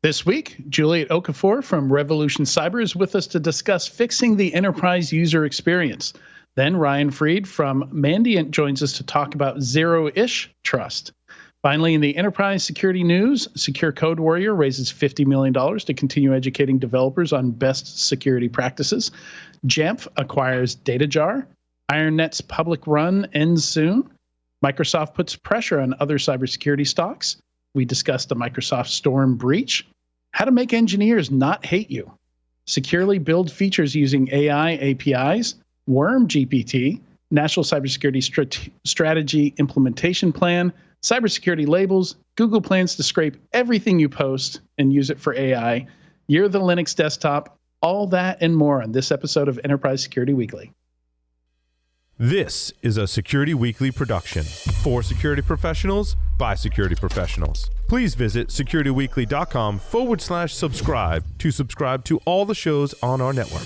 This week, Juliet Okafor from Revolution Cyber is with us to discuss fixing the enterprise user experience. Then Ryan Freed from Mandiant joins us to talk about zero-ish trust. Finally, in the enterprise security news, Secure Code Warrior raises $50 million to continue educating developers on best security practices. Jamf acquires DataJar. IronNet's public run ends soon. Microsoft puts pressure on other cybersecurity stocks. We discussed the Microsoft Storm breach, how to make engineers not hate you, securely build features using AI APIs, Worm GPT, National Cybersecurity Strategy Implementation Plan, cybersecurity labels, Google plans to scrape everything you post and use it for AI, Year of the Linux Desktop, all that and more on this episode of Enterprise Security Weekly. This is a Security Weekly production for security professionals by security professionals. Please visit securityweekly.com/subscribe to subscribe to all the shows on our network.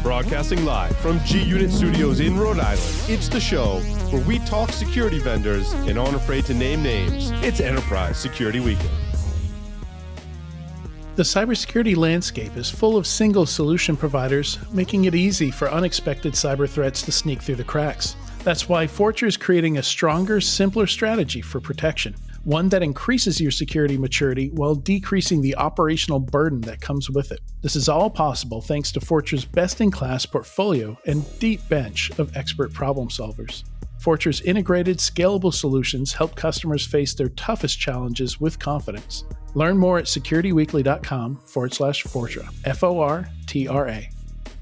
Broadcasting live from G-Unit Studios in Rhode Island, it's the show where we talk security vendors and aren't afraid to name names. It's Enterprise Security Weekly. The cybersecurity landscape is full of single solution providers, making it easy for unexpected cyber threats to sneak through the cracks. That's why Fortra is creating a stronger, simpler strategy for protection, one that increases your security maturity while decreasing the operational burden that comes with it. This is all possible thanks to Fortra's best-in-class portfolio and deep bench of expert problem solvers. Fortra's integrated, scalable solutions help customers face their toughest challenges with confidence. Learn more at securityweekly.com/Fortra, Fortra.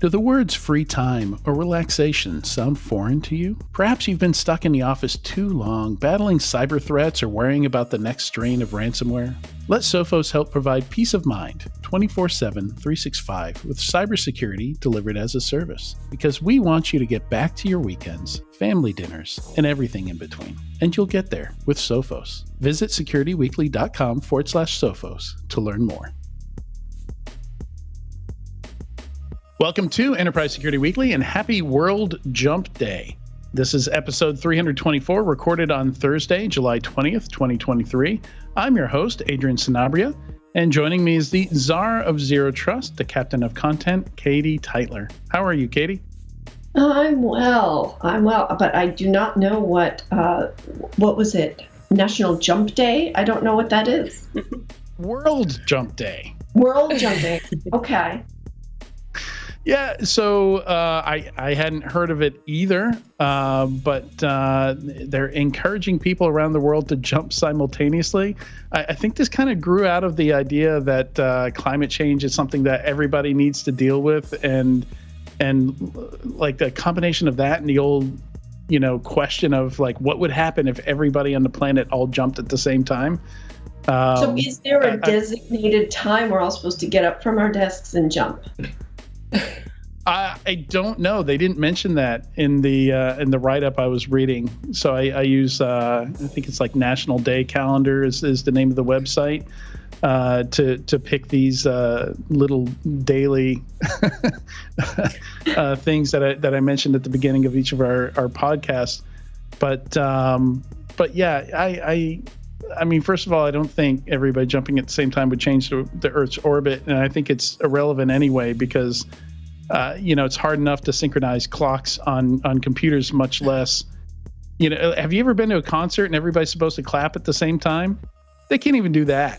Do the words free time or relaxation sound foreign to you? Perhaps you've been stuck in the office too long, battling cyber threats or worrying about the next strain of ransomware. Let Sophos help provide peace of mind 24/7, 365 with cybersecurity delivered as a service. Because we want you to get back to your weekends, family dinners, and everything in between. And you'll get there with Sophos. Visit securityweekly.com/Sophos to learn more. Welcome to Enterprise Security Weekly and happy World Jump Day. This is episode 324, recorded on Thursday, July 20th, 2023. I'm your host, Adrian Sanabria, and joining me is the Czar of Zero Trust, the Captain of Content, Katie Teitler. How are you, Katie? I'm well, but I do not know what was it? National Jump Day? I don't know what that is. World Jump Day. World Jump Day. Okay. Yeah, so I hadn't heard of it either, but they're encouraging people around the world to jump simultaneously. I think this kind of grew out of the idea that climate change is something that everybody needs to deal with, and like the combination of that and the old, question of like what would happen if everybody on the planet all jumped at the same time. So is there a designated time we're all supposed to get up from our desks and jump? I don't know. They didn't mention that in the write-up I was reading. So I use I think it's like National Day Calendar is the name of the website to pick these little daily things that I mentioned at the beginning of each of our podcasts. But yeah, I mean, first of all, I don't think everybody jumping at the same time would change the Earth's orbit, and I think it's irrelevant anyway because, it's hard enough to synchronize clocks on computers, much less, have you ever been to a concert and everybody's supposed to clap at the same time? They can't even do that.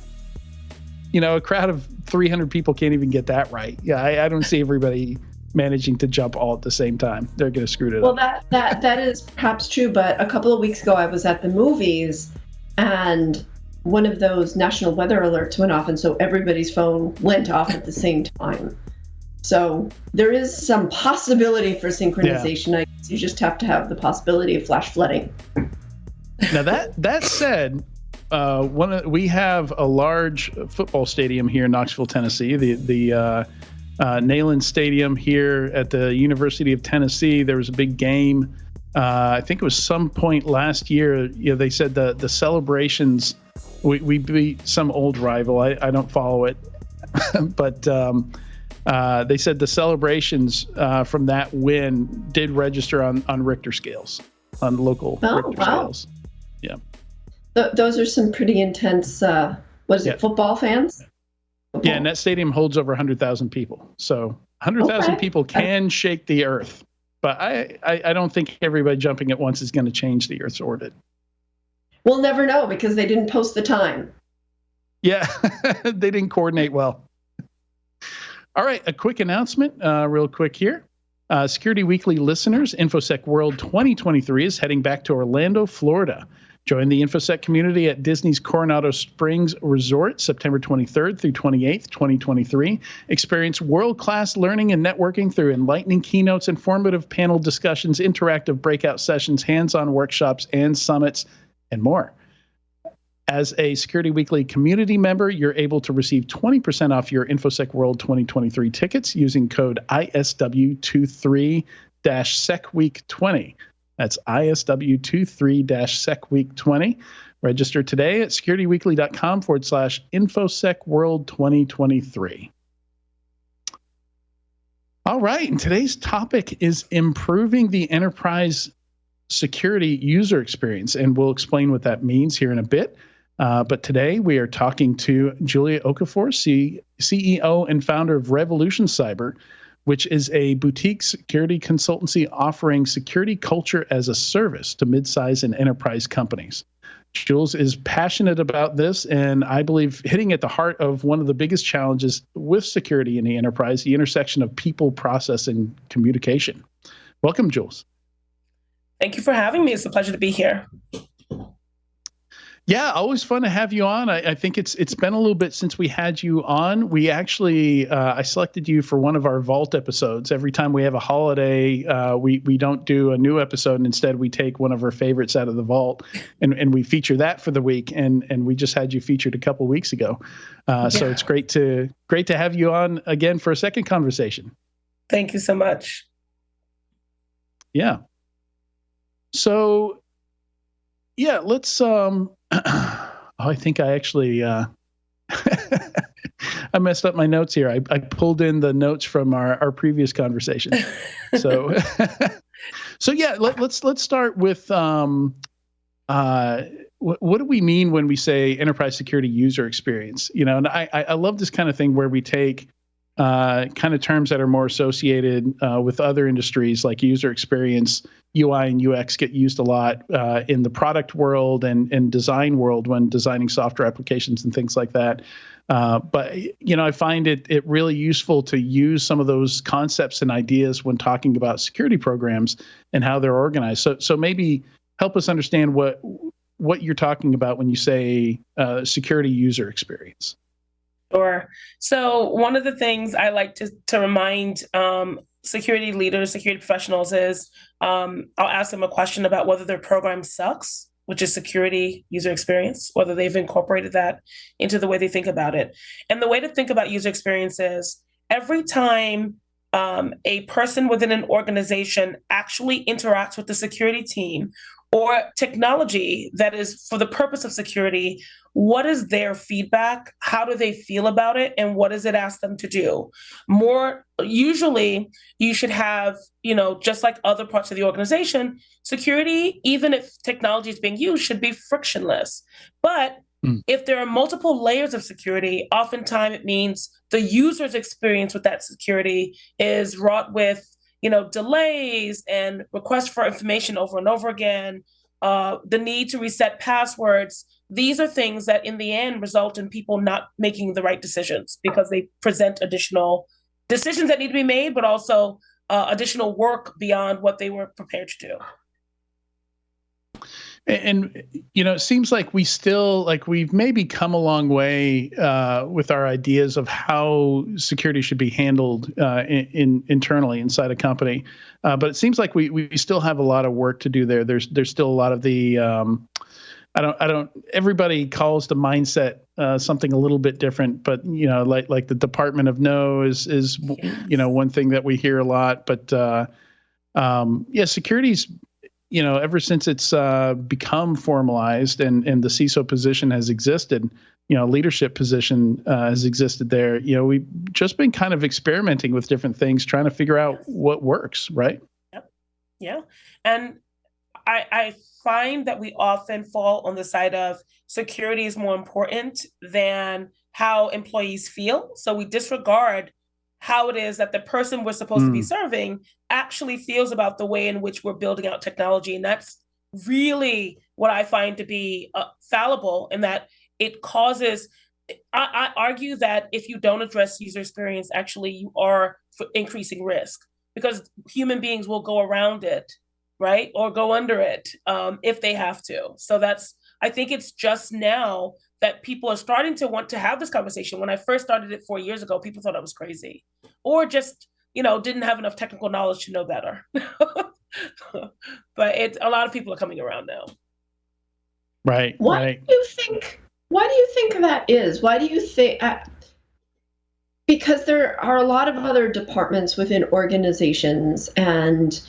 A crowd of 300 people can't even get that right. Yeah, I don't see everybody managing to jump all at the same time. They're going to screw it up. Well, that is perhaps true, but a couple of weeks ago I was at the movies, and one of those national weather alerts went off, and so everybody's phone went off at the same time. So there is some possibility for synchronization. Yeah. I guess you just have to have the possibility of flash flooding. Now that said, we have a large football stadium here in Knoxville, Tennessee. The Neyland Stadium here at the University of Tennessee. There was a big game. I think it was some point last year. They said the celebrations. We beat some old rival. I don't follow it, but they said the celebrations from that win did register on Richter scales, on local Richter scales. Yeah. Those are some pretty intense, football fans? Football. Yeah, and that stadium holds over 100,000 people. So 100,000 people can shake the Earth. But I don't think everybody jumping at once is going to change the Earth's orbit. We'll never know because they didn't post the time. Yeah, they didn't coordinate well. All right, a quick announcement real quick here. Security Weekly listeners, InfoSec World 2023 is heading back to Orlando, Florida. Join the InfoSec community at Disney's Coronado Springs Resort, September 23rd through 28th, 2023. Experience world-class learning and networking through enlightening keynotes, informative panel discussions, interactive breakout sessions, hands-on workshops, and summits, and more. As a Security Weekly community member, you're able to receive 20% off your InfoSec World 2023 tickets using code ISW23-SecWeek20. That's ISW23-SecWeek20. Register today at securityweekly.com/InfoSec World 2023. All right, and today's topic is improving the enterprise security user experience, and we'll explain what that means here in a bit. But today we are talking to Juliet Okafor, CEO and founder of Revolution Cyber, which is a boutique security consultancy offering security culture as a service to midsize and enterprise companies. Jules is passionate about this, and I believe hitting at the heart of one of the biggest challenges with security in the enterprise, the intersection of people, process, and communication. Welcome, Jules. Thank you for having me. It's a pleasure to be here. Yeah, always fun to have you on. I think it's been a little bit since we had you on. We actually, I selected you for one of our Vault episodes. Every time we have a holiday, we don't do a new episode, and instead we take one of our favorites out of the Vault, and we feature that for the week. And we just had you featured a couple weeks ago, so it's great to have you on again for a second conversation. Thank you so much. Yeah. So, yeah, let's. I think I actually I messed up my notes here. I pulled in the notes from our previous conversation. So, so yeah, let's start with what do we mean when we say enterprise security user experience? You know, and I love this kind of thing where we take kind of terms that are more associated with other industries like user experience. UI and UX get used a lot in the product world and design world when designing software applications and things like that. But, you know, I find it really useful to use some of those concepts and ideas when talking about security programs and how they're organized. So maybe help us understand what you're talking about when you say security user experience. Sure. So one of the things I like to remind security leaders, security professionals is I'll ask them a question about whether their program sucks, which is security user experience, whether they've incorporated that into the way they think about it. And the way to think about user experience is every time a person within an organization actually interacts with the security team or technology that is for the purpose of security, what is their feedback? How do they feel about it? And what does it ask them to do? More usually, you should have, you know, just like other parts of the organization, security, even if technology is being used, should be frictionless. But if there are multiple layers of security, oftentimes it means the user's experience with that security is wrought with, you know, delays and requests for information over and over again, the need to reset passwords. These are things that in the end result in people not making the right decisions because they present additional decisions that need to be made, but also additional work beyond what they were prepared to do. And, you know, it seems like we've maybe come a long way with our ideas of how security should be handled internally inside a company. But it seems like we still have a lot of work to do there. There's still a lot of the, everybody calls the mindset something a little bit different, but, you know, like the Department of No is, you know, one thing that we hear a lot, but security's, you know, ever since it's become formalized and the CISO position has existed, you know, leadership position has existed there, you know, we've just been kind of experimenting with different things, trying to figure out what works, right? Yep. Yeah. And I find that we often fall on the side of security is more important than how employees feel. So we disregard how it is that the person we're supposed to be serving actually feels about the way in which we're building out technology. And that's really what I find to be fallible, in that it causes, I argue that if you don't address user experience, actually you are increasing risk, because human beings will go around it, right? Or go under it if they have to. So I think it's just now that people are starting to want to have this conversation. When I first started it 4 years ago, people thought I was crazy, or just, didn't have enough technical knowledge to know better. But a lot of people are coming around now. Right. Why do you think that is? Why do you think? Because there are a lot of other departments within organizations, and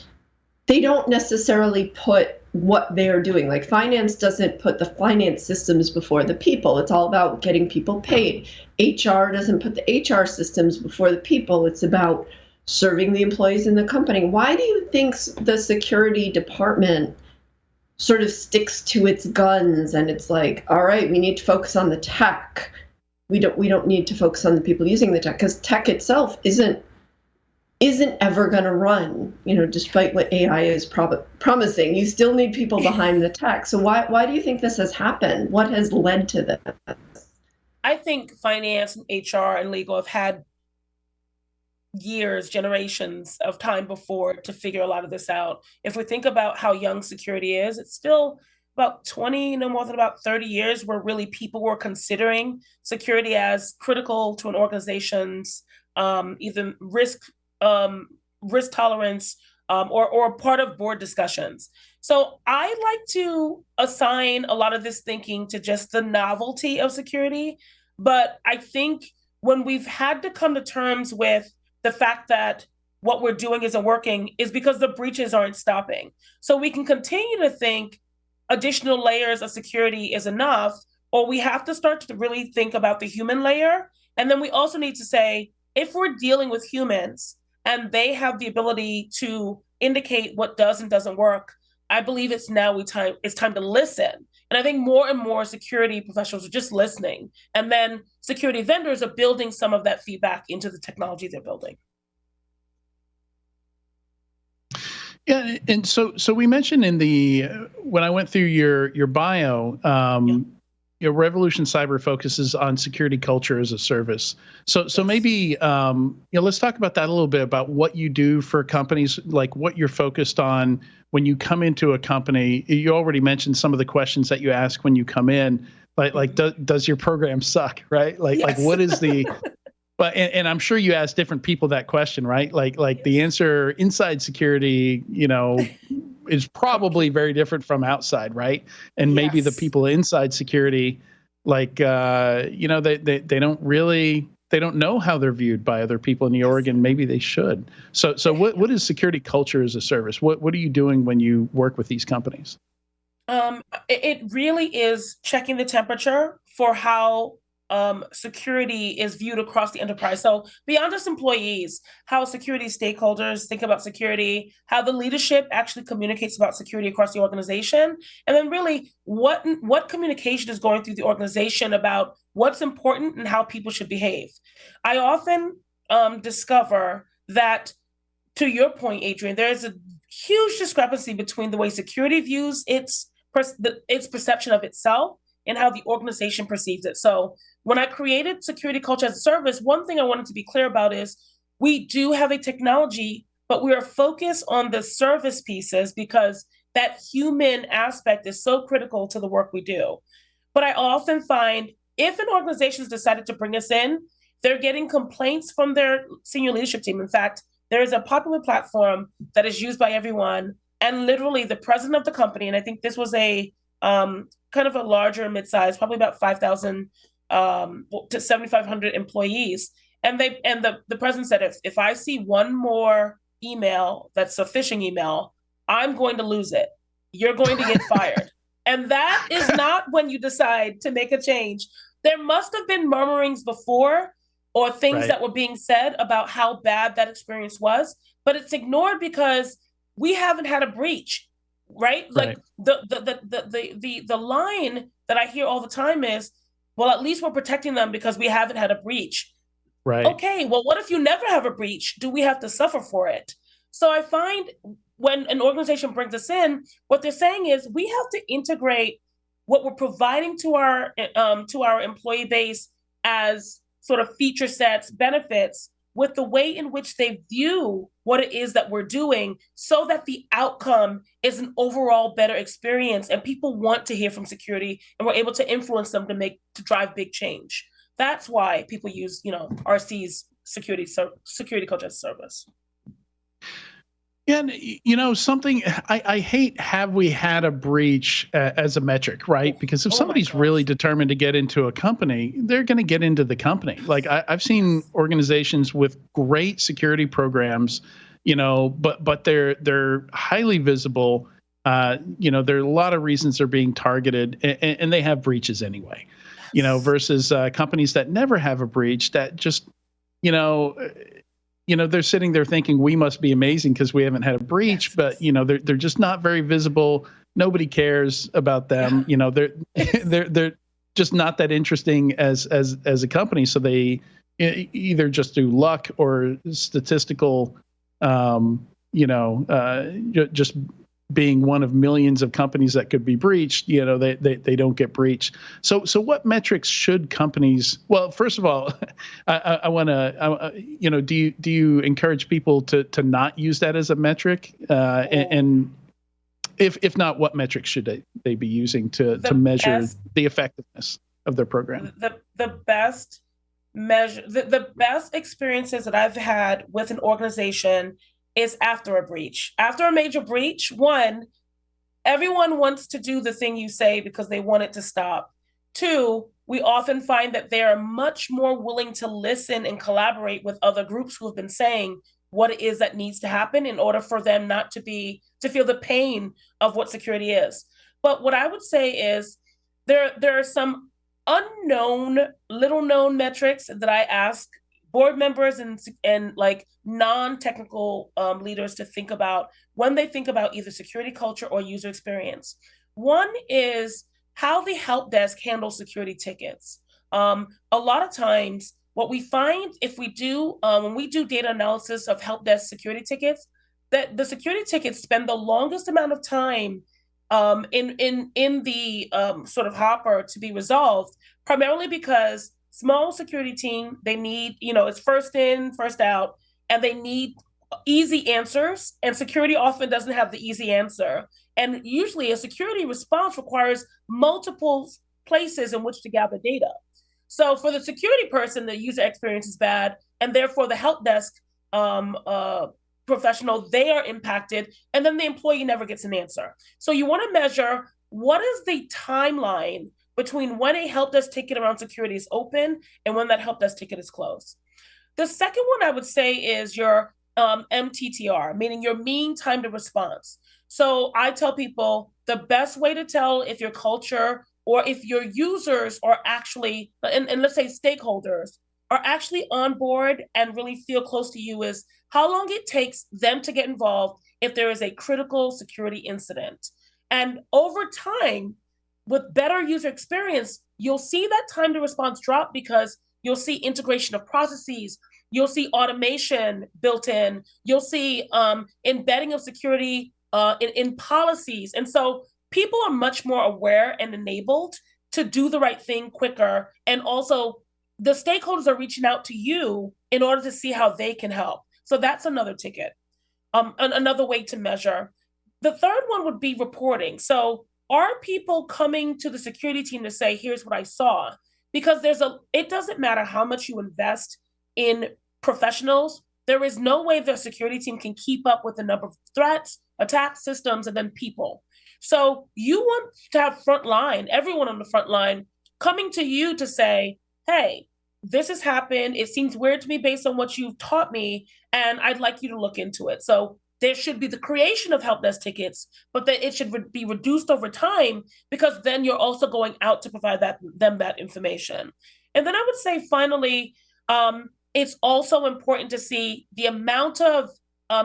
they don't necessarily put what they're doing. Like finance doesn't put the finance systems before the people. It's all about getting people paid. HR doesn't put the HR systems before the people. It's about serving the employees in the company. Why do you think the security department sort of sticks to its guns and it's like, all right, we need to focus on the tech. We don't need to focus on the people using the tech, because tech itself isn't ever going to run, despite what AI is promising. You still need people behind the tech. So why do you think this has happened? What has led to this? I think finance and HR and legal have had years, generations of time before to figure a lot of this out. If we think about how young security is, it's still about 20, no more than about 30 years where really people were considering security as critical to an organization's either risk tolerance, or part of board discussions. So I like to assign a lot of this thinking to just the novelty of security. But I think when we've had to come to terms with the fact that what we're doing isn't working is because the breaches aren't stopping. So we can continue to think additional layers of security is enough, or we have to start to really think about the human layer. And then we also need to say, if we're dealing with humans and they have the ability to indicate what does and doesn't work, I believe it's time to listen. And I think more and more security professionals are just listening. And then security vendors are building some of that feedback into the technology they're building. Yeah, and so we mentioned when I went through your bio, Revolution Cyber focuses on security culture as a service. So maybe let's talk about that a little bit, about what you do for companies, like what you're focused on when you come into a company. You already mentioned some of the questions that you ask when you come in, like does your program suck, right? Like what is the But and I'm sure you ask different people that question, right? Like the answer inside security, is probably very different from outside, right? And maybe the people inside security, they don't know how they're viewed by other people in the org, and maybe they should. So what is security culture as a service? What are you doing when you work with these companies? It really is checking the temperature for how security is viewed across the enterprise. So beyond just employees, how security stakeholders think about security, how the leadership actually communicates about security across the organization, and then really what communication is going through the organization about what's important and how people should behave. I often discover that, to your point, Adrian, there is a huge discrepancy between the way security views its perception of itself and how the organization perceives it. So when I created security culture as a service, one thing I wanted to be clear about is we do have a technology, but we are focused on the service pieces because that human aspect is so critical to the work we do. But I often find if an organization has decided to bring us in, they're getting complaints from their senior leadership team. In fact, there is a popular platform that is used by everyone, and literally the president of the company, and I think this was a kind of a larger mid-size, probably about 5,000 to 7,500 employees. And the president said, if I see one more email that's a phishing email, I'm going to lose it. You're going to get fired. And that is not when you decide to make a change. There must have been murmurings before, or things that were being said about how bad that experience was, but it's ignored because we haven't had a breach. right? Like the line that I hear all the time is, well, at least we're protecting them because we haven't had a breach. Right. Okay, well, what if you never have a breach? Do we have to suffer for it? So I find when an organization brings us in, what they're saying is we have to integrate what we're providing to our employee base as sort of feature sets, benefits, with the way in which they view what it is that we're doing, so that the outcome is an overall better experience and people want to hear from security and we're able to influence them to drive big change. That's why people use, RC's security culture as a service. And something I hate, have we had a breach as a metric, right? Because if somebody's really determined to get into a company, they're going to get into the company. Like I've seen organizations with great security programs, but they're highly visible. There are a lot of reasons they're being targeted, and they have breaches anyway. Versus companies that never have a breach that just, they're sitting there thinking we must be amazing because we haven't had a breach, but they're just not very visible. Nobody cares about them. They're just not that interesting as a company. So they either just do luck or statistical, just being one of millions of companies that could be breached. They don't get breached. So what metrics should companies? Well, first of all, I want to, do you encourage people to not use that as a metric? And if not, what metrics should they be using to measure the effectiveness of their program? The best measure, the best experiences that I've had with an organization is after a breach. After a major breach, one, everyone wants to do the thing you say because they want it to stop. Two, we often find that they are much more willing to listen and collaborate with other groups who have been saying what it is that needs to happen in order for them not to feel the pain of what security is. But what I would say is there are some little known metrics that I ask board members and like non-technical leaders to think about when they think about either security culture or user experience. One is how the help desk handles security tickets. A lot of times, what we find if we do when we do data analysis of help desk security tickets, that the security tickets spend the longest amount of time in the sort of hopper to be resolved, primarily because small security team, they need, it's first in, first out, and they need easy answers, and security often doesn't have the easy answer. And usually a security response requires multiple places in which to gather data. So for the security person, the user experience is bad, and therefore the help desk professional, they are impacted, and then the employee never gets an answer. So you want to measure what is the timeline between when a help desk ticket around security is open and when that help desk ticket is closed. The second one I would say is your MTTR, meaning your mean time to response. So I tell people the best way to tell if your culture or if your users are actually, and let's say stakeholders, are actually on board and really feel close to you is how long it takes them to get involved if there is a critical security incident. And over time, with better user experience, you'll see that time to response drop because you'll see integration of processes, you'll see automation built in, you'll see embedding of security in policies. And so people are much more aware and enabled to do the right thing quicker. And also the stakeholders are reaching out to you in order to see how they can help. So that's another ticket, another way to measure. The third one would be reporting. So are people coming to the security team to say, here's what I saw? Because it doesn't matter how much you invest in professionals, there is no way the security team can keep up with the number of threats, attack systems, and then people. So you want to have frontline, everyone on the front line coming to you to say, hey, this has happened. It seems weird to me based on what you've taught me, and I'd like you to look into it. So there should be the creation of help desk tickets, but that it should be reduced over time because then you're also going out to provide them that information. And then I would say finally, it's also important to see the amount of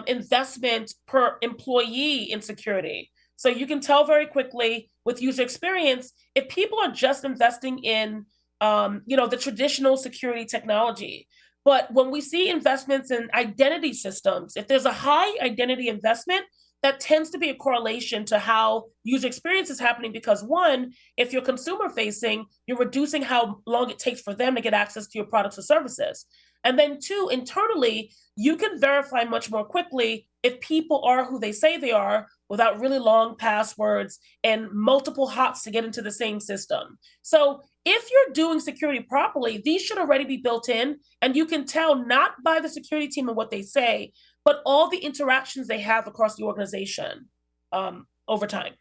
investment per employee in security. So you can tell very quickly with user experience if people are just investing in the traditional security technology. But when we see investments in identity systems, if there's a high identity investment, that tends to be a correlation to how user experience is happening because one, if you're consumer facing, you're reducing how long it takes for them to get access to your products or services. And then two, internally, you can verify much more quickly if people are who they say they are without really long passwords and multiple hops to get into the same system. So if you're doing security properly, these should already be built in, and you can tell not by the security team and what they say, but all the interactions they have across the organization over time.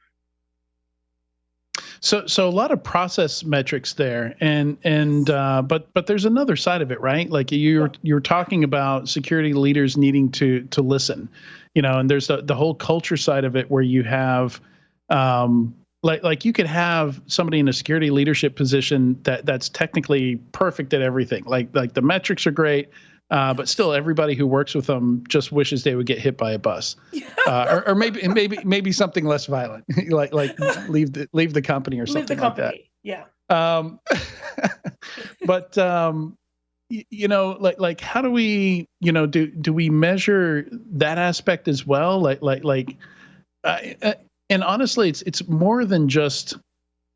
So a lot of process metrics there, but there's another side of it, right? Like you're talking about security leaders needing to listen, and there's the whole culture side of it where you have like you could have somebody in a security leadership position that's technically perfect at everything, like the metrics are great. But still, everybody who works with them just wishes they would get hit by a bus, or maybe something less violent, like leave the company or something like that. Yeah. But like how do we do we measure that aspect as well? And honestly, it's more than just.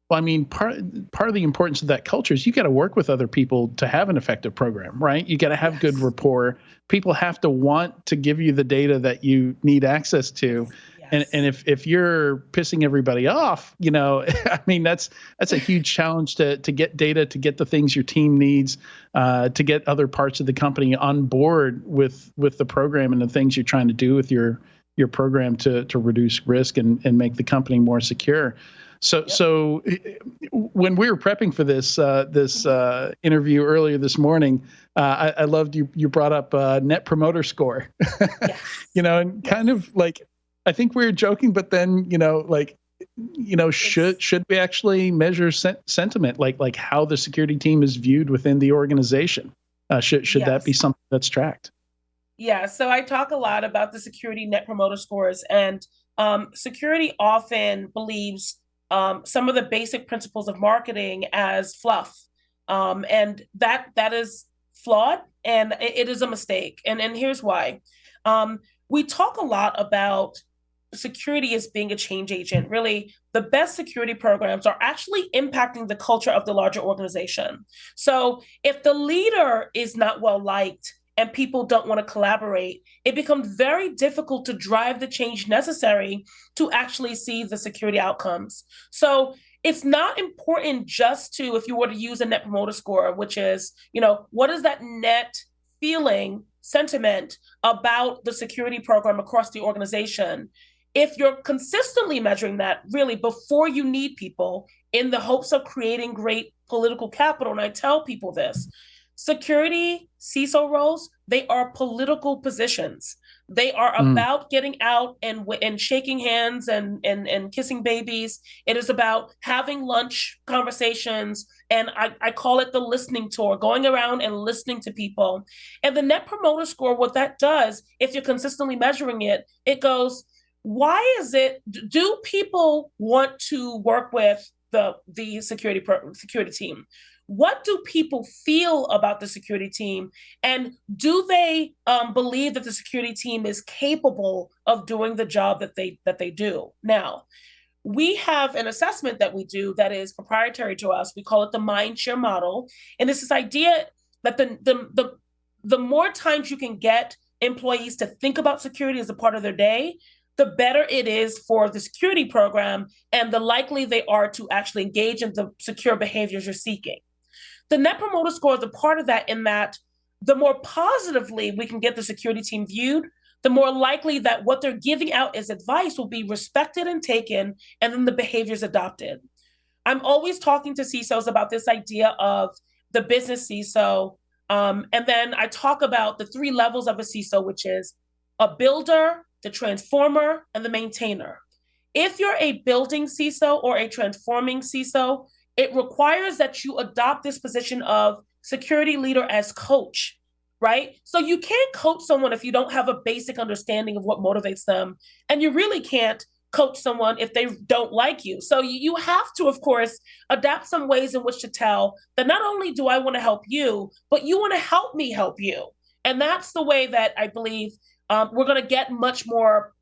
Well, I mean, part of the importance of that culture is you got to work with other people to have an effective program, right? You got to have good rapport. People have to want to give you the data that you need access to. Yes. And if you're pissing everybody off, I mean, that's a huge challenge to get data, to get the things your team needs, to get other parts of the company on board with the program and the things you're trying to do with your program to reduce risk and make the company more secure. So when we were prepping for this interview earlier this morning, I loved you brought up Net Promoter Score, and kind of like I think we were joking, but then should we actually measure sentiment, like how the security team is viewed within the organization? Should that be something that's tracked? Yeah, so I talk a lot about the security Net Promoter Scores, and security often believes some of the basic principles of marketing as fluff. And that is flawed, and it is a mistake. And here's why. We talk a lot about security as being a change agent. Really, the best security programs are actually impacting the culture of the larger organization. So if the leader is not well liked, and people don't want to collaborate, it becomes very difficult to drive the change necessary to actually see the security outcomes. So it's not important just to, if you were to use a Net Promoter Score, which is, what is that net feeling, sentiment about the security program across the organization? If you're consistently measuring that really before you need people in the hopes of creating great political capital, and I tell people this, security CISO roles, they are political positions. They are about getting out and shaking hands and kissing babies. It is about having lunch conversations. And I call it the listening tour, going around and listening to people. And the Net Promoter Score, what that does, if you're consistently measuring it, it goes, why is it, do people want to work with the security team? What do people feel about the security team? And do they believe that the security team is capable of doing the job that they do? Now, we have an assessment that we do that is proprietary to us. We call it the Mindshare model. And it's this idea that the more times you can get employees to think about security as a part of their day, the better it is for the security program and the likely they are to actually engage in the secure behaviors you're seeking. The Net Promoter Score is a part of that, in that the more positively we can get the security team viewed, the more likely that what they're giving out as advice will be respected and taken, and then the behaviors adopted. I'm always talking to CISOs about this idea of the business CISO. And then I talk about the 3 levels of a CISO, which is a builder, the transformer, and the maintainer. If you're a building CISO or a transforming CISO, it requires that you adopt this position of security leader as coach, right? So you can't coach someone if you don't have a basic understanding of what motivates them. And you really can't coach someone if they don't like you. So you have to, of course, adapt some ways in which to tell that not only do I want to help you, but you want to help me help you. And that's the way that I believe we're going to get much more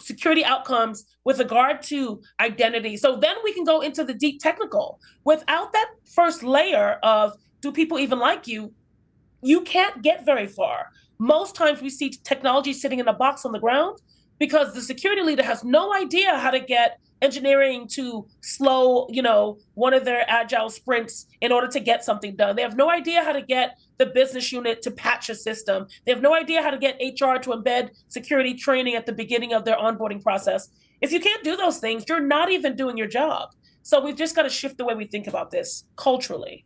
security outcomes with regard to identity. So then we can go into the deep technical. Without that first layer of, do people even like you? You can't get very far. Most times we see technology sitting in a box on the ground because the security leader has no idea how to get engineering to slow, one of their agile sprints in order to get something done. They have no idea how to get the business unit to patch a system. They have no idea how to get HR to embed security training at the beginning of their onboarding process. If you can't do those things, you're not even doing your job. So we've just got to shift the way we think about this culturally.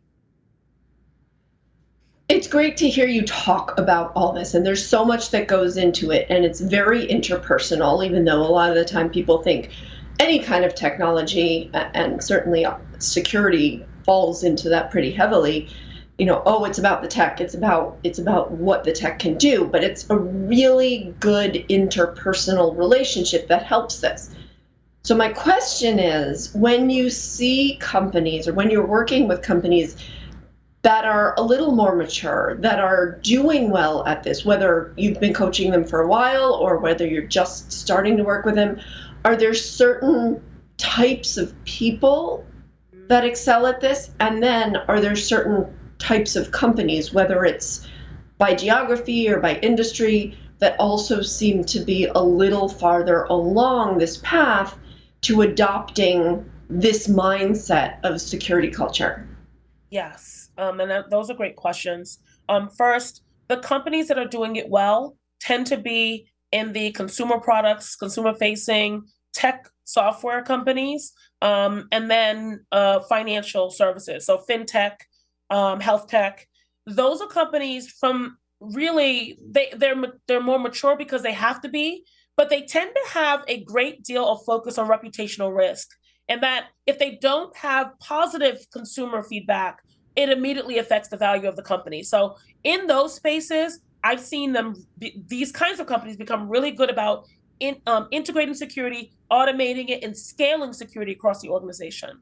It's great to hear you talk about all this, and there's so much that goes into it, and it's very interpersonal, even though a lot of the time people think any kind of technology, and certainly security falls into that pretty heavily, it's about the tech, it's about what the tech can do, but it's a really good interpersonal relationship that helps this. So my question is, when you see companies, or when you're working with companies that are a little more mature, that are doing well at this, whether you've been coaching them for a while or whether you're just starting to work with them, are there certain types of people that excel at this? And then are there certain types of companies, whether it's by geography or by industry, that also seem to be a little farther along this path to adopting this mindset of security culture? Yes. Those are great questions. First, the companies that are doing it well tend to be in the consumer products, consumer-facing tech software companies, and then financial services. So fintech, health tech. Those are companies from really, they're more mature because they have to be, but they tend to have a great deal of focus on reputational risk. And that if they don't have positive consumer feedback, it immediately affects the value of the company. So in those spaces, I've seen these kinds of companies become really good about integrating security, automating it, and scaling security across the organization.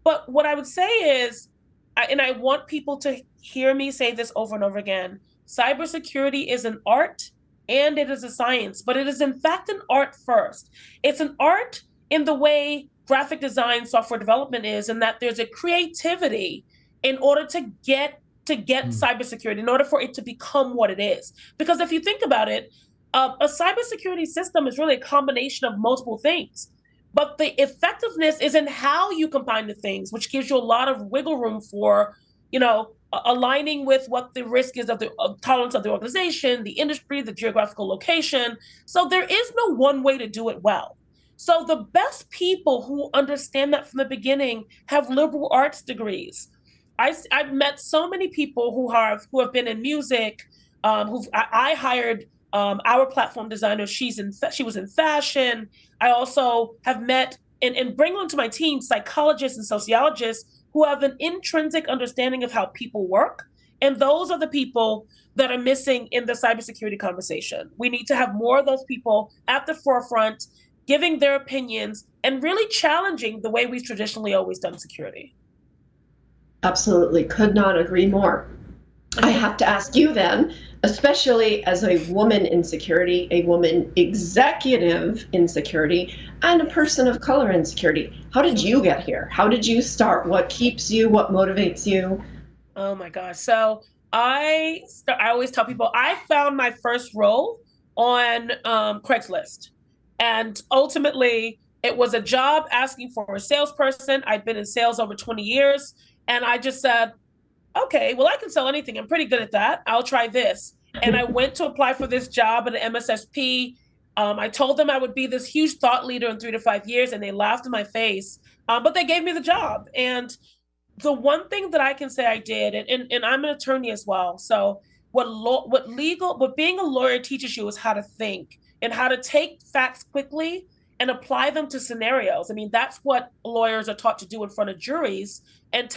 But what I would say is, and I want people to hear me say this over and over again, cybersecurity is an art and it is a science, but it is in fact an art first. It's an art in the way graphic design, software development is, in that there's a creativity in order to get cybersecurity, in order for it to become what it is. Because if you think about it, a cybersecurity system is really a combination of multiple things. But the effectiveness is in how you combine the things, which gives you a lot of wiggle room for, aligning with what the risk is of the tolerance of the organization, the industry, the geographical location. So there is no one way to do it well. So the best people who understand that from the beginning have liberal arts degrees. I've met so many people who have been in music. I hired our platform designer. She was in fashion. I also have met and bring onto my team psychologists and sociologists who have an intrinsic understanding of how people work. And those are the people that are missing in the cybersecurity conversation. We need to have more of those people at the forefront, giving their opinions and really challenging the way we've traditionally always done security. Absolutely. Could not agree more. I have to ask you then, especially as a woman in security, a woman executive in security, and a person of color in security, how did you get here? How did you start? What keeps you? What motivates you? Oh my gosh. So I always tell people I found my first role on Craigslist. And ultimately, it was a job asking for a salesperson. I'd been in sales over 20 years. And I just said, okay, well, I can sell anything. I'm pretty good at that. I'll try this. And I went to apply for this job at an MSSP. I told them I would be this huge thought leader in 3 to 5 years, and they laughed in my face. But they gave me the job. And the one thing that I can say I did, and I'm an attorney as well. So what being a lawyer teaches you is how to think and how to take facts quickly and apply them to scenarios. I mean, that's what lawyers are taught to do in front of juries. And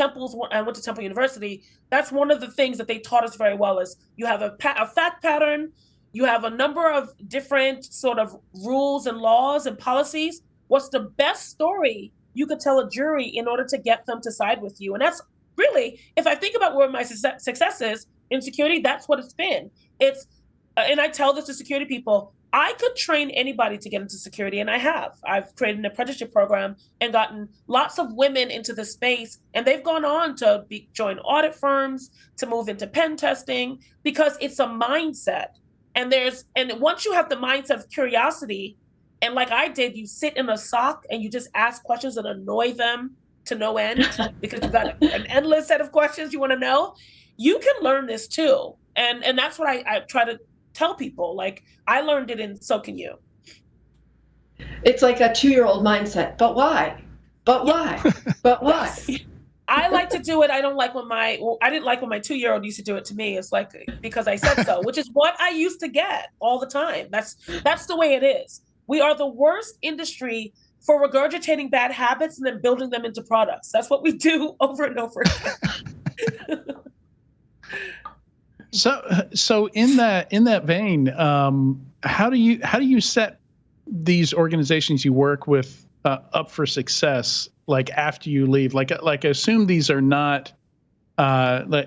I went to Temple University. That's one of the things that they taught us very well is you have a fact pattern, You have a number of different sort of rules and laws and policies. What's the best story you could tell a jury in order to get them to side with you? And that's really, if I think about where my success is in security, that's what it's been. It's, and I tell this to security people, I could train anybody to get into security, and I have. I've created an apprenticeship program and gotten lots of women into the space, and they've gone on to join audit firms, to move into pen testing, because it's a mindset. And once you have the mindset of curiosity, and like I did, you sit in a SOC and you just ask questions and annoy them to no end because you've got an endless set of questions you want to know. You can learn this too, and that's what I try to tell people. Like, I learned it, and so can you. It's like a 2-year-old mindset. But why? But why? But why? Yes. I like to do it. I didn't like when my 2-year-old used to do it to me. It's like, because I said so, which is what I used to get all the time. That's the way it is. We are the worst industry for regurgitating bad habits and then building them into products. That's what we do over and over again. So in that vein, how do you set these organizations you work with up for success? Like after you leave, like I assume these are not well,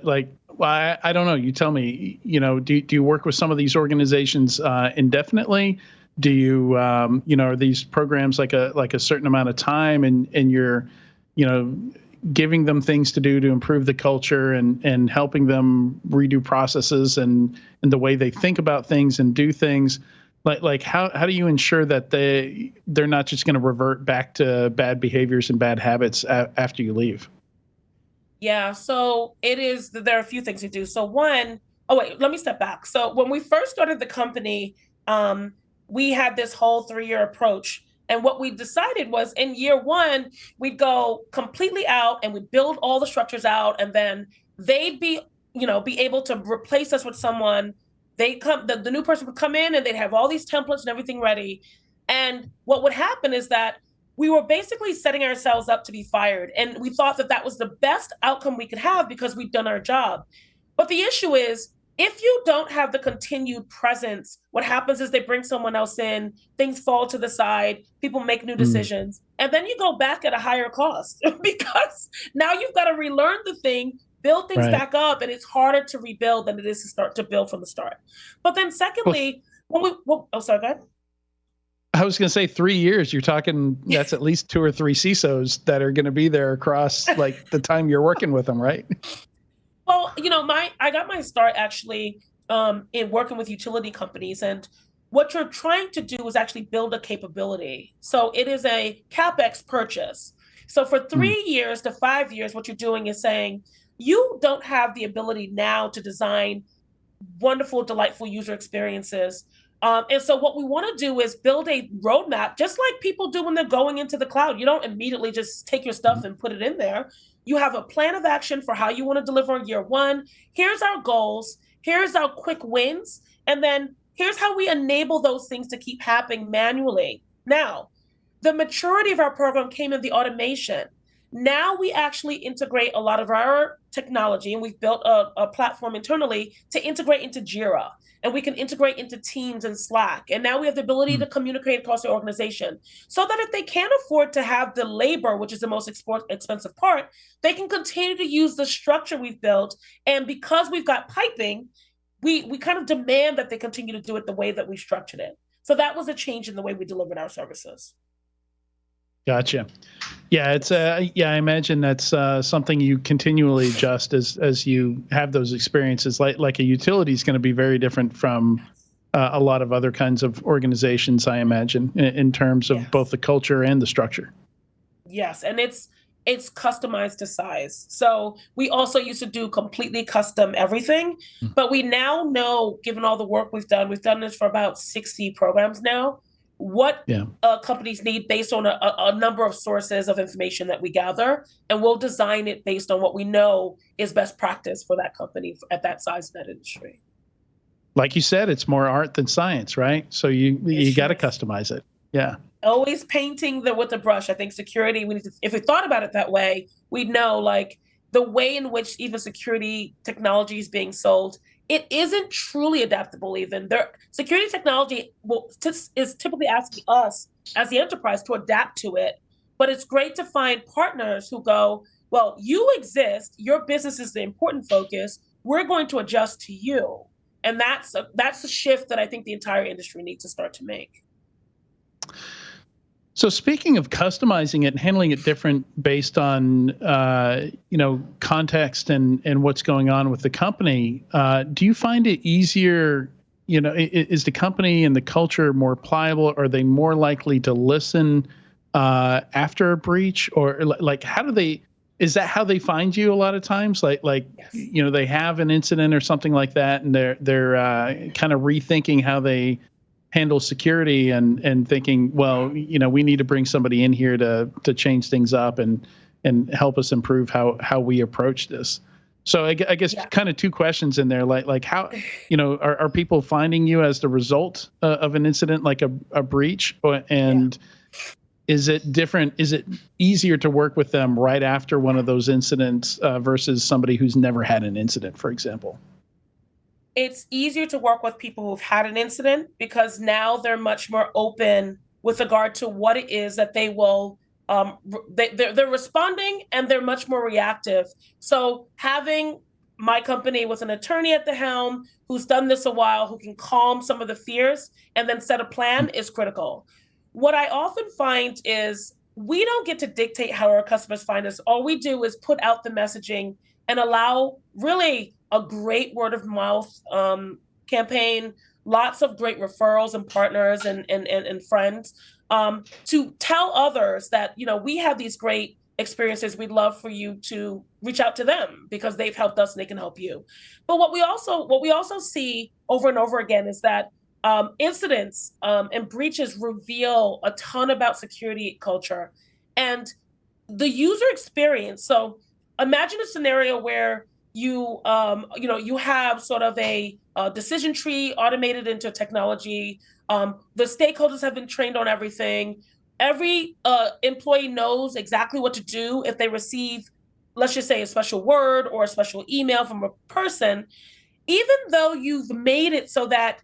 I don't know. You tell me. Do you work with some of these organizations indefinitely? Do you are these programs like a certain amount of time, and you're giving them things to do to improve the culture and helping them redo processes and the way they think about things and do things? Like how do you ensure that they're not just going to revert back to bad behaviors and bad habits after you leave? Yeah, so there are a few things we do. So one, let me step back. So when we first started the company, we had this whole 3-year approach. And what we decided was, in year 1, we'd go completely out and we'd build all the structures out, and then they'd be able to replace us with someone. The new person would come in and they'd have all these templates and everything ready. And what would happen is that we were basically setting ourselves up to be fired. And we thought that was the best outcome we could have because we'd done our job. But the issue is, if you don't have the continued presence, what happens is they bring someone else in, things fall to the side, people make new decisions, and then you go back at a higher cost because now you've got to relearn the thing, build things back up, and it's harder to rebuild than it is to start to build from the start. But then secondly, sorry, go ahead. I was going to say 3 years. You're talking, that's at least 2 or 3 CISOs that are going to be there across like the time you're working with them, right? Well, I got my start actually in working with utility companies, and what you're trying to do is actually build a capability. So it is a CapEx purchase. So for 3 years to 5 years, what you're doing is saying, you don't have the ability now to design wonderful, delightful user experiences. And so what we want to do is build a roadmap, just like people do when they're going into the cloud. You don't immediately just take your stuff and put it in there. You have a plan of action for how you want to deliver in year 1. Here's our goals. Here's our quick wins. And then here's how we enable those things to keep happening manually. Now, the maturity of our program came in the automation. Now we actually integrate a lot of our technology, and we've built a platform internally to integrate into Jira, and we can integrate into Teams and Slack. And now we have the ability to communicate across the organization so that if they can't afford to have the labor, which is the most expensive part, they can continue to use the structure we've built. And because we've got piping, we kind of demand that they continue to do it the way that we structured it. So that was a change in the way we delivered our services. Gotcha. Yeah, it's I imagine that's something you continually adjust as you have those experiences. Like a utility is going to be very different from a lot of other kinds of organizations, I imagine, in terms of both the culture and the structure. Yes, and it's customized to size. So we also used to do completely custom everything, but we now know, given all the work we've done this for about 60 programs now, what companies need based on a number of sources of information that we gather, and we'll design it based on what we know is best practice for that company at that size in that industry. Like you said, it's more art than science, right? So you got to customize it. Yeah. Always painting with the brush. I think security, if we thought about it that way, we'd know like the way in which even security technology is being sold it isn't truly adaptable even. Security technology is typically asking us as the enterprise to adapt to it, but it's great to find partners who go, well, you exist, your business is the important focus, we're going to adjust to you. And that's a shift that I think the entire industry needs to start to make. So speaking of customizing it and handling it different based on context and what's going on with the company, do you find it easier? Is the company and the culture more pliable? Are they more likely to listen after a breach, or like how do they? Is that how they find you a lot of times? Like yes. They have an incident or something like that, and they're kind of rethinking how they handle security and thinking, well, we need to bring somebody in here to change things up and help us improve how we approach this. So I guess kind of two questions in there, like how, are people finding you as the result of an incident, like a breach, and is it different? Is it easier to work with them right after one of those incidents versus somebody who's never had an incident, for example? It's easier to work with people who've had an incident because now they're much more open with regard to what it is that they will, they're responding, and they're much more reactive. So having my company with an attorney at the helm who's done this a while, who can calm some of the fears and then set a plan is critical. What I often find is we don't get to dictate how our customers find us. All we do is put out the messaging and allow really a great word of mouth campaign, lots of great referrals and partners and friends to tell others that, we have these great experiences. We'd love for you to reach out to them because they've helped us and they can help you. But what we also see over and over again is that incidents and breaches reveal a ton about security culture and the user experience. So imagine a scenario where you have sort of a decision tree automated into technology. The stakeholders have been trained on everything. Every employee knows exactly what to do if they receive, let's just say, a special word or a special email from a person. Even though you've made it so that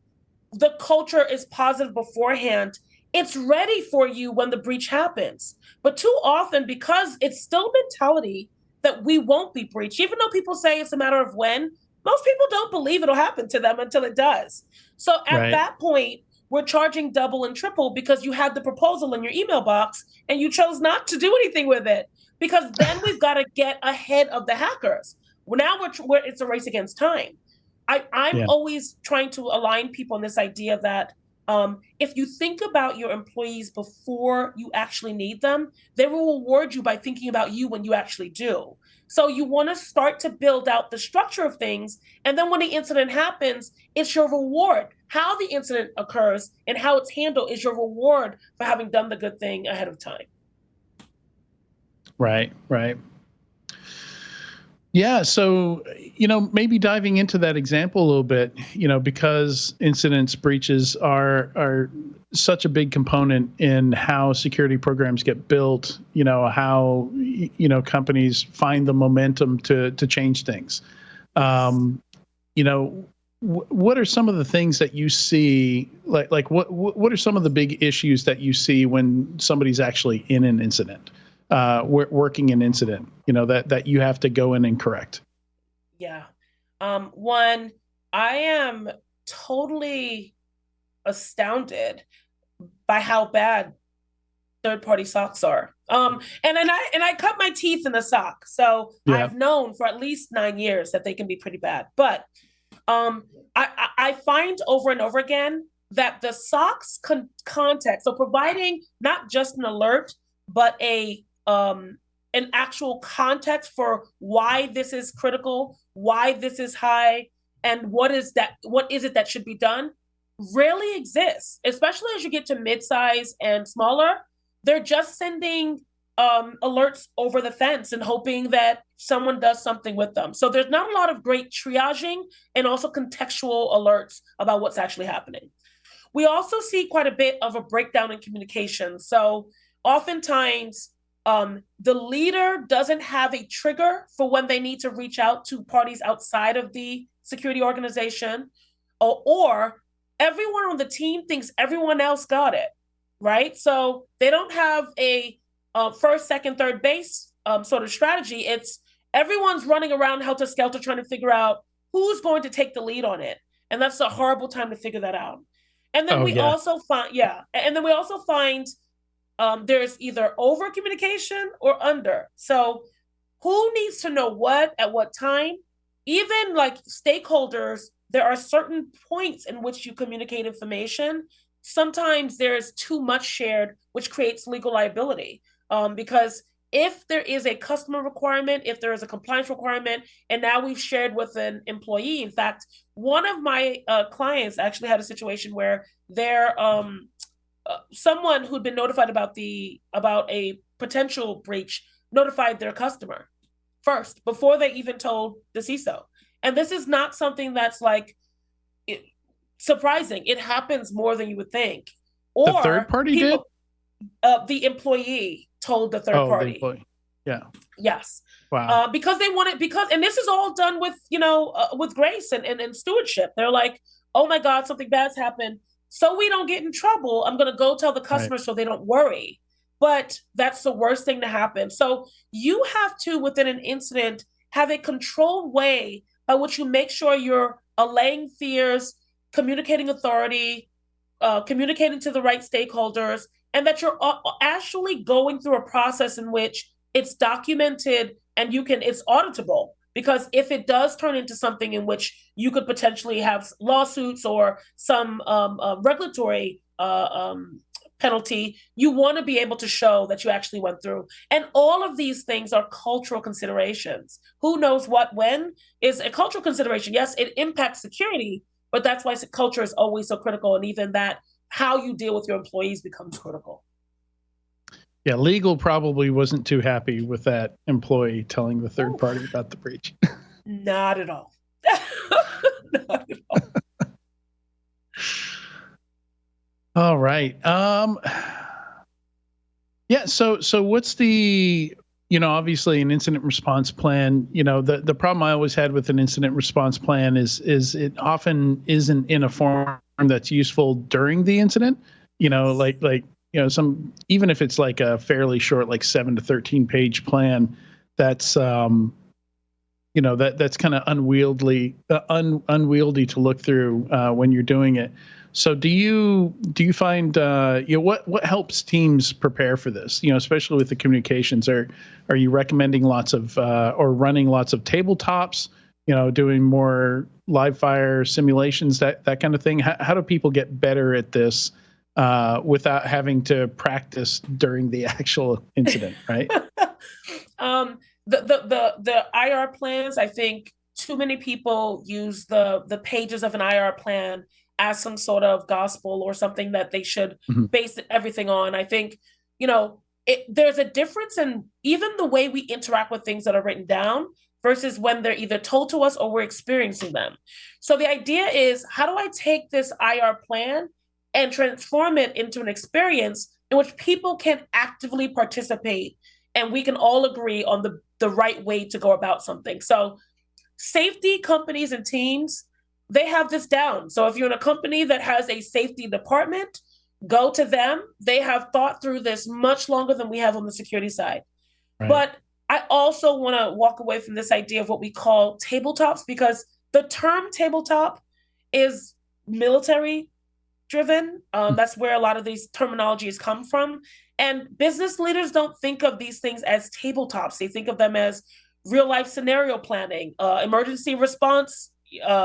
the culture is positive beforehand, it's ready for you when the breach happens. But too often, because it's still mentality that we won't be breached, even though people say it's a matter of when, most people don't believe it'll happen to them until it does. So at that point, we're charging double and triple because you had the proposal in your email box and you chose not to do anything with it, because then we've got to get ahead of the hackers. Well, now it's a race against time. I'm always trying to align people in this idea that if you think about your employees before you actually need them, they will reward you by thinking about you when you actually do. So you want to start to build out the structure of things. And then when the incident happens, it's your reward. How the incident occurs and how it's handled is your reward for having done the good thing ahead of time. Right. Yeah. So, maybe diving into that example a little bit, because incidents, breaches are such a big component in how security programs get built, how, companies find the momentum to change things. What are some of the things that you see, like what are some of the big issues that you see when somebody's actually in an incident? Working an incident, that you have to go in and correct? Yeah. One, I am totally astounded by how bad third-party socks are. And I cut my teeth in a sock, so I've known for at least 9 years that they can be pretty bad. But I find over and over again that the socks context, so providing not just an alert, but an actual context for why this is critical, why this is high, and what is it that should be done, rarely exists, especially as you get to midsize and smaller. They're just sending alerts over the fence and hoping that someone does something with them. So there's not a lot of great triaging and also contextual alerts about what's actually happening. We also see quite a bit of a breakdown in communication. So oftentimes, the leader doesn't have a trigger for when they need to reach out to parties outside of the security organization, or everyone on the team thinks everyone else got it, right? So they don't have a first, second, third base sort of strategy. It's everyone's running around helter-skelter trying to figure out who's going to take the lead on it. And that's a horrible time to figure that out. And then also find there's either over communication or under. So who needs to know what at what time? Even like stakeholders, there are certain points in which you communicate information. Sometimes there's too much shared, which creates legal liability. Because if there is a customer requirement, if there is a compliance requirement, and now we've shared with an employee. In fact, one of my clients actually had a situation where their someone who'd been notified about a potential breach notified their customer first before they even told the CISO. And this is not something that's like surprising. It happens more than you would think. Or the third party did? The employee told the third party. The employee. Yeah. Yes. Wow. Because they wanted, and this is all done with, with grace and stewardship. They're like, oh my God, something bad's happened. So we don't get in trouble, I'm going to go tell the customer so they don't worry. But that's the worst thing to happen. So you have to, within an incident, have a controlled way by which you make sure you're allaying fears, communicating authority, communicating to the right stakeholders, and that you're actually going through a process in which it's documented and it's auditable. Because if it does turn into something in which you could potentially have lawsuits or some regulatory penalty, you want to be able to show that you actually went through. And all of these things are cultural considerations. Who knows what, when is a cultural consideration. Yes, it impacts security, but that's why culture is always so critical. And even that, how you deal with your employees becomes critical. Yeah, legal probably wasn't too happy with that employee telling the third party about the breach. Not at all. Not at all. All right. Yeah. So what's the, obviously an incident response plan, the problem I always had with an incident response plan is it often isn't in a form that's useful during the incident, even if it's like a fairly short, like 7 to 13 page plan, that's, that's kind of unwieldy to look through when you're doing it. So do you find what helps teams prepare for this? Especially with the communications. Are you recommending lots of or running lots of tabletops? Doing more live fire simulations, that kind of thing. How do people get better at this without having to practice during the actual incident? Right. The IR plans. I think too many people use the pages of an IR plan as some sort of gospel or something that they should base everything on. I think, there's a difference in even the way we interact with things that are written down versus when they're either told to us or we're experiencing them. So the idea is, how do I take this IR plan and transform it into an experience in which people can actively participate and we can all agree on the right way to go about something? So safety companies and teams, they have this down. So if you're in a company that has a safety department, go to them. They have thought through this much longer than we have on the security side. Right. But I also want to walk away from this idea of what we call tabletops, because the term tabletop is military driven. That's where a lot of these terminologies come from. And business leaders don't think of these things as tabletops. They think of them as real life scenario planning, emergency response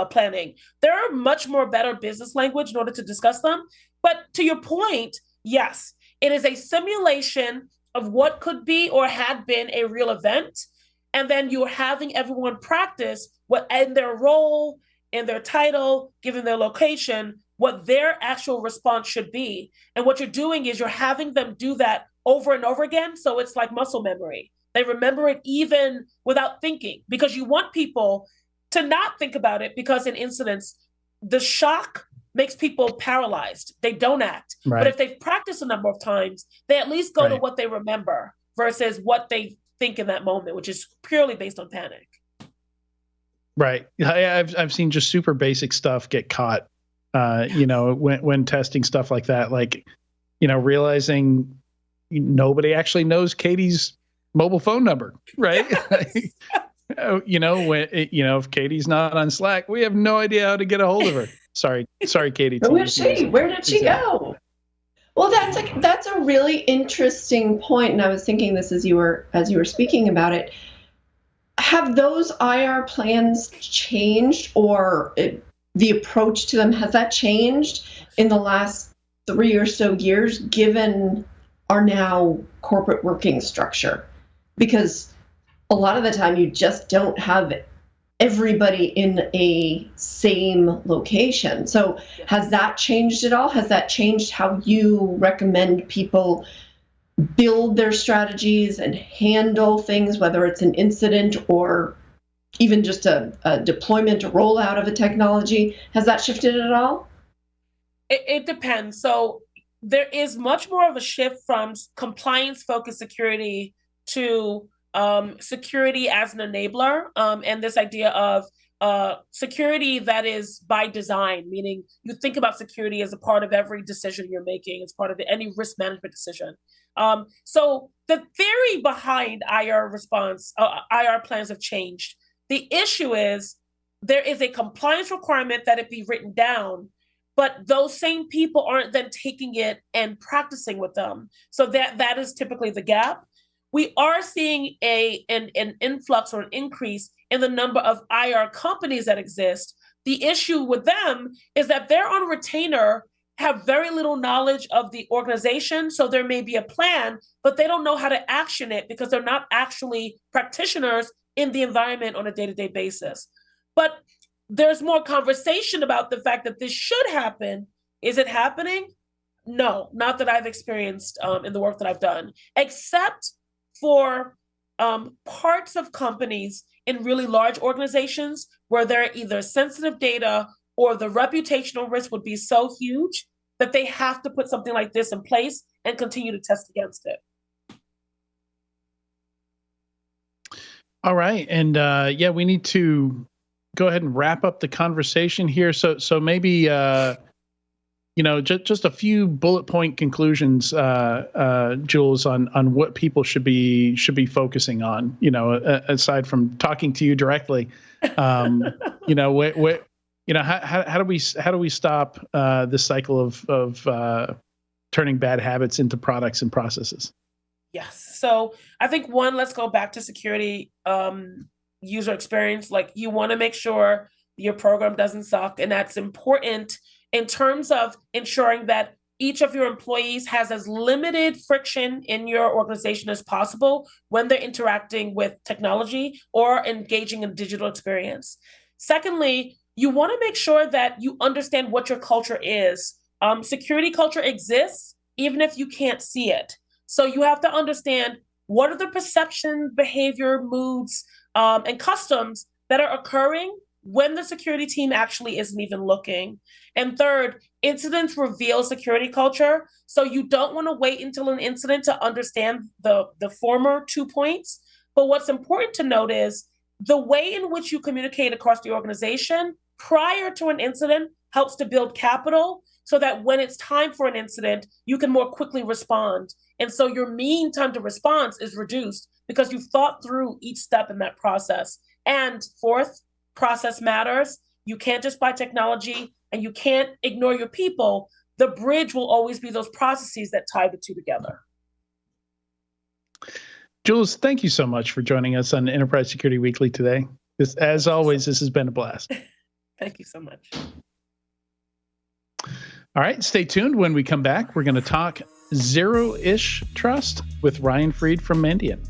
planning. There are much more better business language in order to discuss them. But to your point, yes, it is a simulation of what could be or had been a real event. And then you're having everyone practice what in their role, in their title, given their location, what their actual response should be. And what you're doing is you're having them do that over and over again. So it's like muscle memory. They remember it even without thinking, because you want people to not think about it, because in incidents, the shock makes people paralyzed. They don't act. Right. But if they've practiced a number of times, they at least go to what they remember versus what they think in that moment, which is purely based on panic. Right. I've seen just super basic stuff get caught. When testing stuff like that, like, realizing nobody actually knows Katie's mobile phone number, right? If Katie's not on Slack, we have no idea how to get a hold of her. Sorry, Katie. Who is she? Where did she go? Well, that's a really interesting point, and I was thinking this as you were speaking about it. Have those IR plans changed, or the approach to them, has that changed in the last 3 or so years, given our now corporate working structure? Because a lot of the time you just don't have everybody in a same location. So has that changed at all? Has that changed how you recommend people build their strategies and handle things, whether it's an incident or even just a deployment, a rollout of a technology? Has that shifted at all? It depends. So there is much more of a shift from compliance-focused security to security as an enabler, and this idea of security that is by design, meaning you think about security as a part of every decision you're making. It's part of any risk management decision. So the theory behind IR plans have changed. The issue is there is a compliance requirement that it be written down, but those same people aren't then taking it and practicing with them. So that is typically the gap. We are seeing an influx or an increase in the number of IR companies that exist. The issue with them is that they're on retainer, have very little knowledge of the organization. So there may be a plan, but they don't know how to action it because they're not actually practitioners in the environment on a day-to-day basis. But there's more conversation about the fact that this should happen. Is it happening? No, not that I've experienced in the work that I've done, except for parts of companies in really large organizations where there are either sensitive data or the reputational risk would be so huge that they have to put something like this in place and continue to test against it. All right. And we need to go ahead and wrap up the conversation here. So maybe, just a few bullet point conclusions, Jules, on what people should be focusing on, aside from talking to you directly. How do we stop this cycle of turning bad habits into products and processes? Yes. So I think let's go back to security user experience. Like, you want to make sure your program doesn't suck, and that's important in terms of ensuring that each of your employees has as limited friction in your organization as possible when they're interacting with technology or engaging in digital experience. Secondly, you want to make sure that you understand what your culture is. Security culture exists even if you can't see it. So you have to understand what are the perception, behavior, moods, and customs that are occurring when the security team actually isn't even looking. And third, incidents reveal security culture. So you don't want to wait until an incident to understand the former 2 points. But what's important to note is the way in which you communicate across the organization prior to an incident helps to build capital so that when it's time for an incident, you can more quickly respond. And so your mean time to response is reduced because you've thought through each step in that process. And fourth, process matters. You can't just buy technology and you can't ignore your people. The bridge will always be those processes that tie the two together. Jules, thank you so much for joining us on Enterprise Security Weekly today. As always, this has been a blast. Thank you so much. All right, stay tuned. When we come back, we're going to talk zero-ish trust with Ryan Freed from Mandiant.